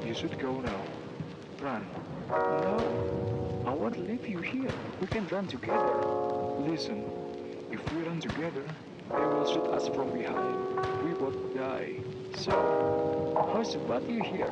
You should go now. Run. No, I won't leave you here. We can run together. Listen, if we run together, they will shoot us from behind. We both die. So, how's about you here?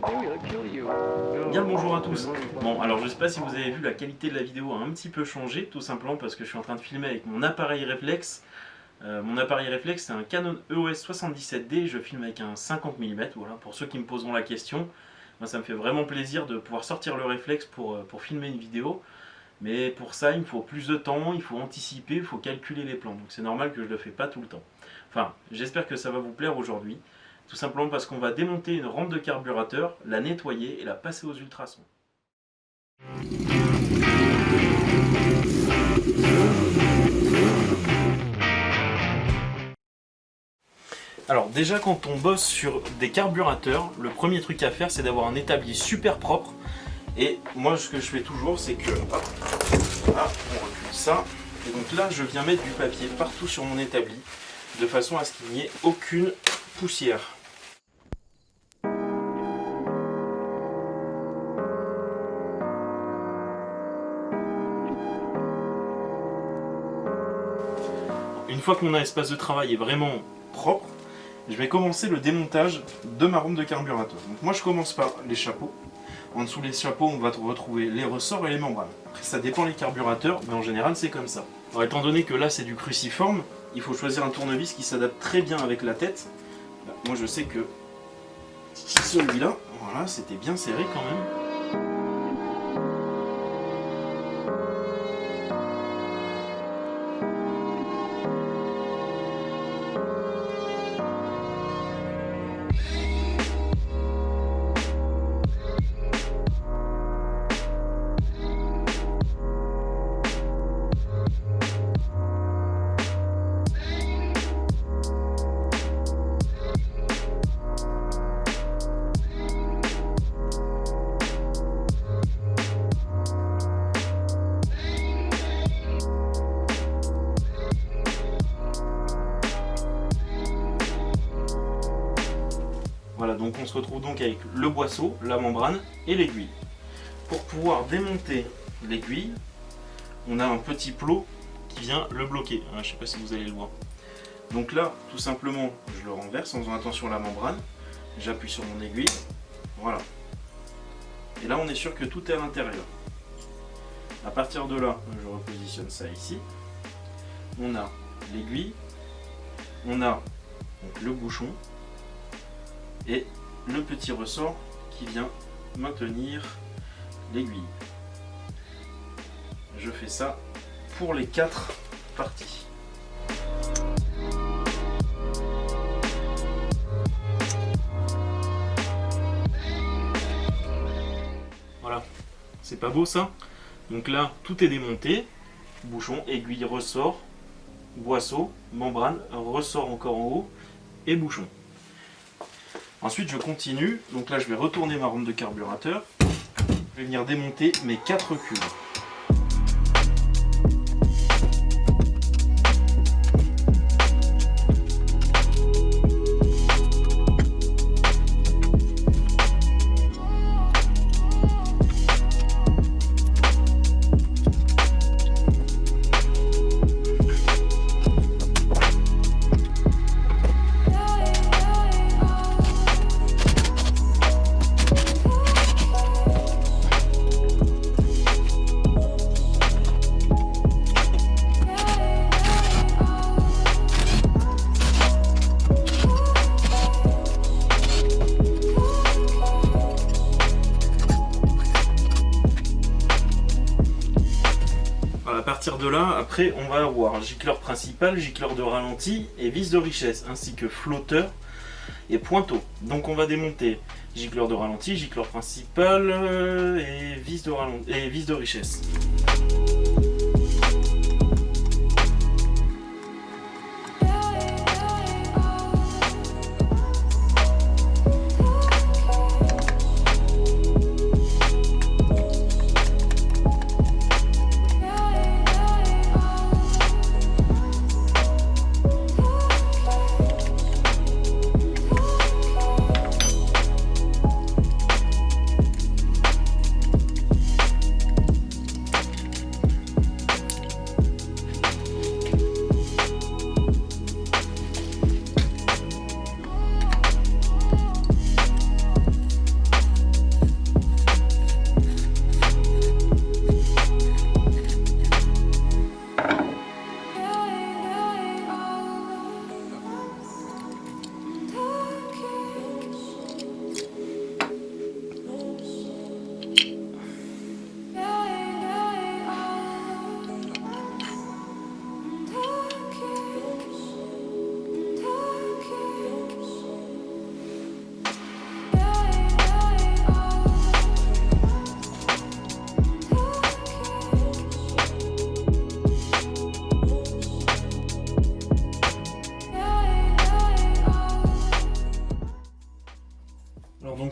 They will kill you. No. Bien le bonjour à tous. Bon, alors je sais pas si vous avez vu, la qualité de la vidéo a un petit peu changé, tout simplement parce que je suis en train de filmer avec mon appareil réflexe. Mon appareil réflexe, c'est un Canon EOS 77D, je filme avec un 50 mm, voilà, pour ceux qui me poseront la question. Moi, ça me fait vraiment plaisir de pouvoir sortir le réflexe pour filmer une vidéo. Mais pour ça, il me faut plus de temps, il faut anticiper, il faut calculer les plans. Donc c'est normal que je ne le fais pas tout le temps. Enfin, j'espère que ça va vous plaire aujourd'hui. Tout simplement parce qu'on va démonter une rampe de carburateur, la nettoyer et la passer aux ultrasons. Alors déjà, quand on bosse sur des carburateurs, le premier truc à faire, c'est d'avoir un établi super propre. Et moi, ce que je fais toujours, c'est que hop, là, on recule ça. Et donc là, je viens mettre du papier partout sur mon établi, de façon à ce qu'il n'y ait aucune poussière. Une fois que mon espace de travail est vraiment propre, je vais commencer le démontage de ma rampe de carburateur. Donc moi, je commence par les chapeaux. En dessous des chapeaux, on va retrouver les ressorts et les membranes. Après, ça dépend les carburateurs, mais en général, c'est comme ça. Alors, étant donné que là, c'est du cruciforme, il faut choisir un tournevis qui s'adapte très bien avec la tête. Là, moi, je sais que celui-là, voilà, c'était bien serré quand même. Voilà, donc on se retrouve donc avec le boisseau, la membrane et l'aiguille. Pour pouvoir démonter l'aiguille, on a un petit plot qui vient le bloquer. Je ne sais pas si vous allez le voir. Donc là, tout simplement, je le renverse en faisant attention à la membrane. J'appuie sur mon aiguille. Voilà. Et là, on est sûr que tout est à l'intérieur. À partir de là, je repositionne ça ici. On a l'aiguille. On a donc le bouchon. Et le petit ressort qui vient maintenir l'aiguille. Je fais ça pour les 4 parties. Voilà, c'est pas beau ça? Donc là, tout est démonté. Bouchon, aiguille, ressort, boisseau, membrane, ressort encore en haut et bouchon. Ensuite, je continue. Donc là, je vais retourner ma rampe de carburateur. Je vais venir démonter mes 4 cubes. À partir de là, après, on va avoir gicleur principal, gicleur de ralenti et vis de richesse, ainsi que flotteur et pointeau. Donc on va démonter gicleur de ralenti, gicleur principal et vis de richesse.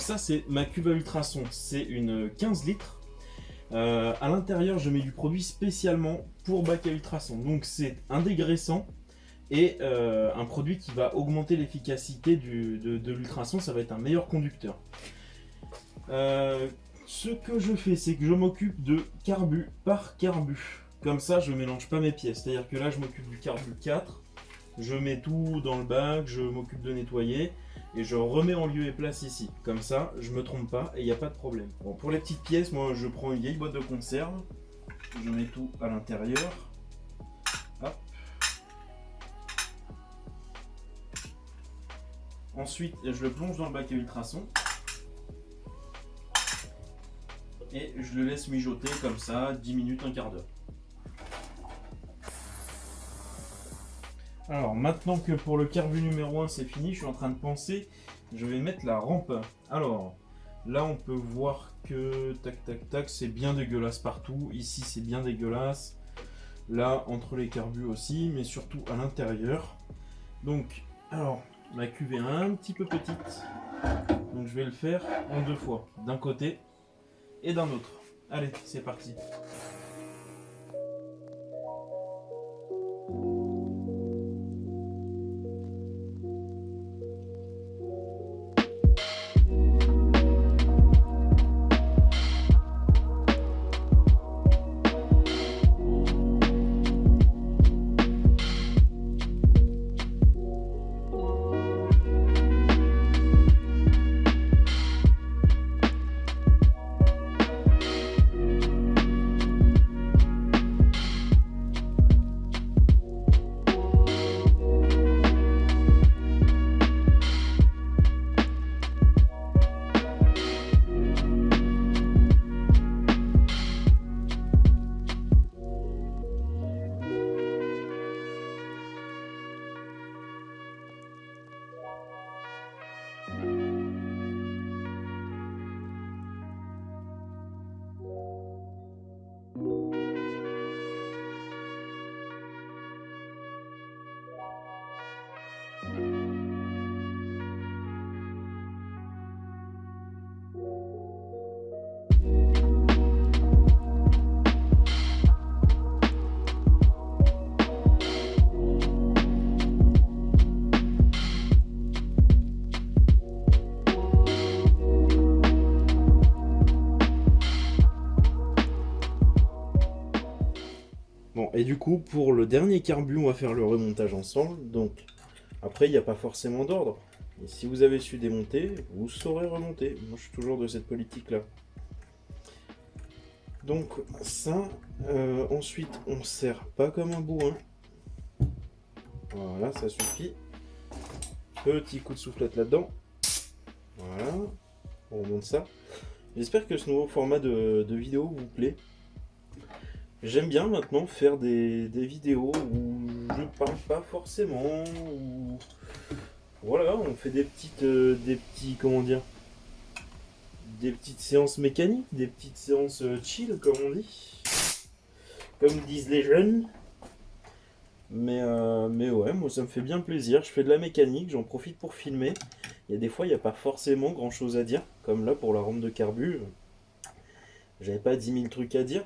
Donc ça c'est ma cuve à ultrasons, c'est une 15 litres. À l'intérieur je mets du produit spécialement pour bac à ultrasons. Donc c'est un dégraissant et un produit qui va augmenter l'efficacité de l'ultrason, ça va être un meilleur conducteur. Ce que je fais, c'est que je m'occupe de carbu par carbu. Comme ça, je mélange pas mes pièces. C'est-à-dire que là, je m'occupe du carbu 4. Je mets tout dans le bac, je m'occupe de nettoyer. Et je remets en lieu et place ici. Comme ça, je me trompe pas et il n'y a pas de problème. Bon, pour les petites pièces, moi, je prends une vieille boîte de conserve. Je mets tout à l'intérieur. Hop. Ensuite, je le plonge dans le bac à ultrasons. Et je le laisse mijoter comme ça, 10 minutes, un quart d'heure. Alors maintenant que pour le carbu numéro 1 c'est fini, je suis en train de penser, je vais mettre la rampe. Alors là on peut voir que tac tac tac c'est bien dégueulasse partout, ici c'est bien dégueulasse, là entre les carbus aussi, mais surtout à l'intérieur. Donc alors ma cuve est un petit peu petite, donc je vais le faire en 2 fois, d'un côté et d'un autre. Allez, c'est parti. Bon, et du coup, pour le dernier carbu, on va faire le remontage ensemble. Donc, après, il n'y a pas forcément d'ordre. Et si vous avez su démonter, vous saurez remonter. Moi, je suis toujours de cette politique-là. Donc, ça, ensuite, on serre pas comme un bourrin. Voilà, ça suffit. Petit coup de soufflette là-dedans. Voilà, on remonte ça. J'espère que ce nouveau format de vidéo vous plaît. J'aime bien maintenant faire des vidéos où je parle pas forcément, où voilà, on fait des petits, comment dire, des petites séances mécaniques, des petites séances chill comme on dit, comme disent les jeunes. Mais ouais, moi ça me fait bien plaisir, je fais de la mécanique, j'en profite pour filmer. Il y a des fois il n'y a pas forcément grand chose à dire, comme là pour la rampe de carbu, j'avais pas 10 000 trucs à dire.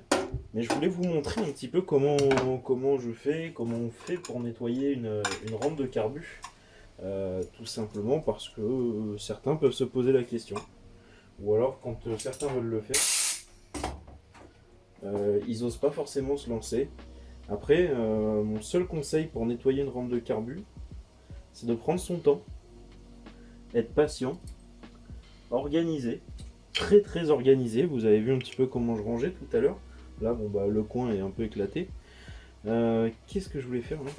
Mais je voulais vous montrer un petit peu comment je fais, comment on fait pour nettoyer une rampe de carbu. Tout simplement parce que certains peuvent se poser la question. Ou alors quand certains veulent le faire, ils n'osent pas forcément se lancer. Après, mon seul conseil pour nettoyer une rampe de carbu, c'est de prendre son temps, être patient, organisé, très très organisé. Vous avez vu un petit peu comment je rangeais tout à l'heure. Là, bon, bah, le coin est un peu éclaté. Qu'est-ce que je voulais faire là?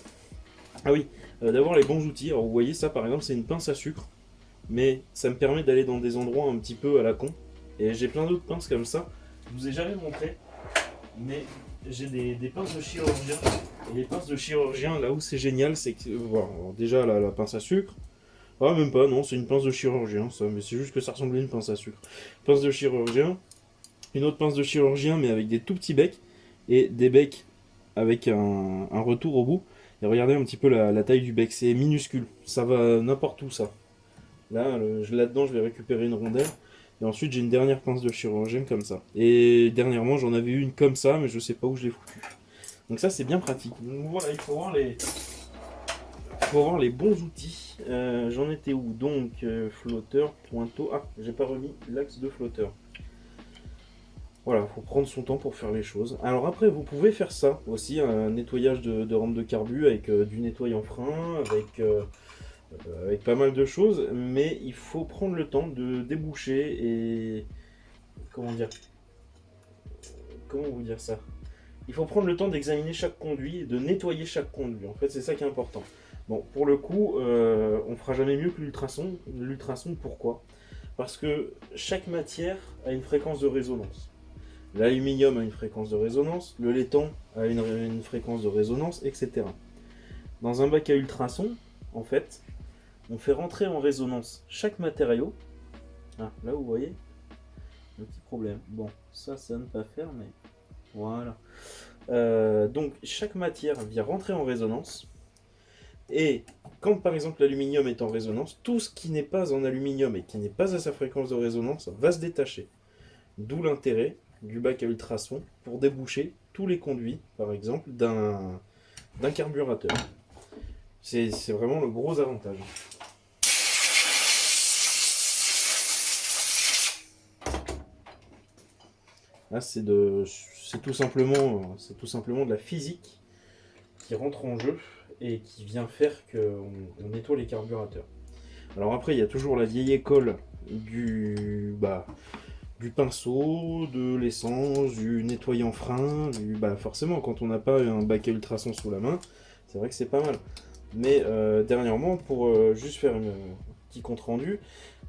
Ah oui, d'avoir les bons outils. Alors vous voyez ça par exemple, c'est une pince à sucre. Mais ça me permet d'aller dans des endroits un petit peu à la con. Et j'ai plein d'autres pinces comme ça. Je vous ai jamais montré. Mais j'ai des pinces de chirurgien. Et les pinces de chirurgien, là où c'est génial, c'est que... voilà, alors déjà la pince à sucre. Ah même pas, non, c'est une pince de chirurgien ça. Mais c'est juste que ça ressemble à une pince à sucre. Pince de chirurgien. Une autre pince de chirurgien mais avec des tout petits becs et des becs avec un retour au bout. Et regardez un petit peu la taille du bec, c'est minuscule, ça va n'importe où ça. Là, là-dedans je vais récupérer une rondelle. Et ensuite j'ai une dernière pince de chirurgien comme ça. Et dernièrement j'en avais une comme ça, mais je sais pas où je l'ai foutue. Donc ça c'est bien pratique. Donc voilà, il faut voir les bons outils. J'en étais où? Donc flotteur, pointeau. Ah, j'ai pas remis l'axe de flotteur. Voilà, il faut prendre son temps pour faire les choses. Alors après, vous pouvez faire ça aussi, un nettoyage de rampe de carbu avec du nettoyant frein, avec pas mal de choses, mais il faut prendre le temps de déboucher et... Comment dire? Comment vous dire ça? Il faut prendre le temps d'examiner chaque conduit et de nettoyer chaque conduit. En fait, c'est ça qui est important. Bon, pour le coup, on fera jamais mieux que l'ultrason. L'ultrason, pourquoi? Parce que chaque matière a une fréquence de résonance. L'aluminium a une fréquence de résonance, le laiton a une fréquence de résonance, etc. Dans un bac à ultrasons, en fait, on fait rentrer en résonance chaque matériau. Ah, là vous voyez, un petit problème. Bon, ça ne pas faire, mais voilà. Donc chaque matière vient rentrer en résonance. Et quand par exemple l'aluminium est en résonance, tout ce qui n'est pas en aluminium et qui n'est pas à sa fréquence de résonance va se détacher. D'où l'intérêt du bac à ultrasons pour déboucher tous les conduits, par exemple, d'un carburateur. C'est vraiment le gros avantage. Là, c'est tout simplement de la physique qui rentre en jeu et qui vient faire qu'on nettoie les carburateurs. Alors après, il y a toujours la vieille école du pinceau, de l'essence, du nettoyant frein, forcément quand on n'a pas un bac à ultrasons sous la main, c'est vrai que c'est pas mal. Mais dernièrement, pour juste faire un petit compte rendu,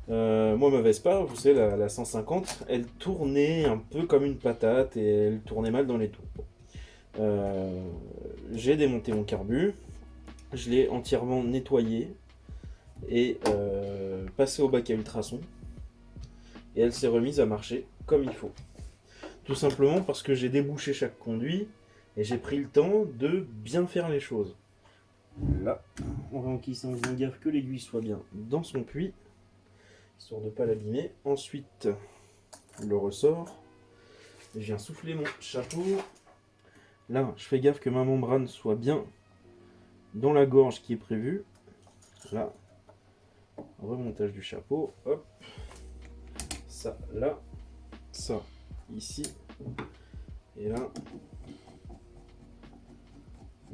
moi ma Vespa, vous savez la 150, elle tournait un peu comme une patate et elle tournait mal dans les tours. J'ai démonté mon carbu, je l'ai entièrement nettoyé et passé au bac à ultrasons. Et elle s'est remise à marcher comme il faut. Tout simplement parce que j'ai débouché chaque conduit et j'ai pris le temps de bien faire les choses. Là, on va enquiller sans bien gaffe que l'aiguille soit bien dans son puits, histoire de ne pas l'abîmer. Ensuite, le ressort. Je viens souffler mon chapeau. Là, je fais gaffe que ma membrane soit bien dans la gorge qui est prévue. Là, remontage du chapeau. Hop. Ça là, ça ici, et là,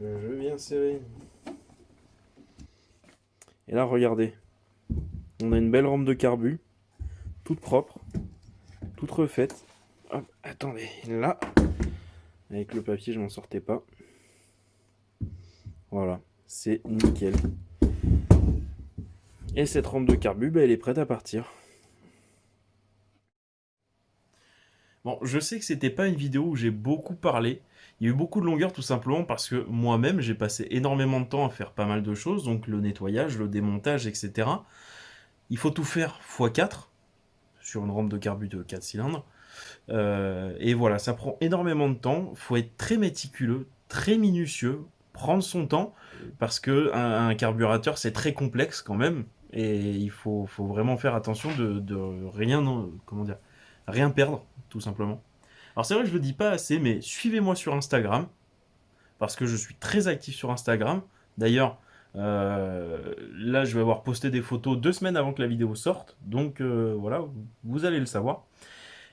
je viens serrer. Et là, regardez, on a une belle rampe de carbu, toute propre, toute refaite. Hop, attendez, là, avec le papier, je m'en sortais pas. Voilà, c'est nickel. Et cette rampe de carbu, elle est prête à partir. Bon, je sais que c'était pas une vidéo où j'ai beaucoup parlé. Il y a eu beaucoup de longueur tout simplement parce que moi-même j'ai passé énormément de temps à faire pas mal de choses, donc le nettoyage, le démontage, etc. Il faut tout faire x4 sur une rampe de carbu de 4 cylindres. Et voilà, ça prend énormément de temps. Il faut être très méticuleux, très minutieux, prendre son temps parce que un carburateur c'est très complexe quand même et il faut vraiment faire attention de rien, comment dire, rien perdre tout simplement. Alors c'est vrai que je le dis pas assez, mais suivez-moi sur Instagram, parce que je suis très actif sur Instagram. D'ailleurs, là je vais avoir posté des photos 2 semaines avant que la vidéo sorte, donc voilà, vous allez le savoir.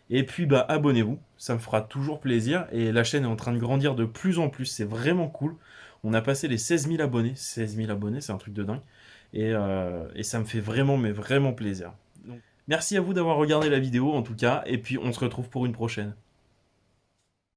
Et puis abonnez-vous, ça me fera toujours plaisir, et la chaîne est en train de grandir de plus en plus, c'est vraiment cool. On a passé les 16 000 abonnés, 16 000 abonnés, c'est un truc de dingue, et ça me fait vraiment, mais vraiment plaisir. Donc, merci à vous d'avoir regardé la vidéo en tout cas, et puis on se retrouve pour une prochaine.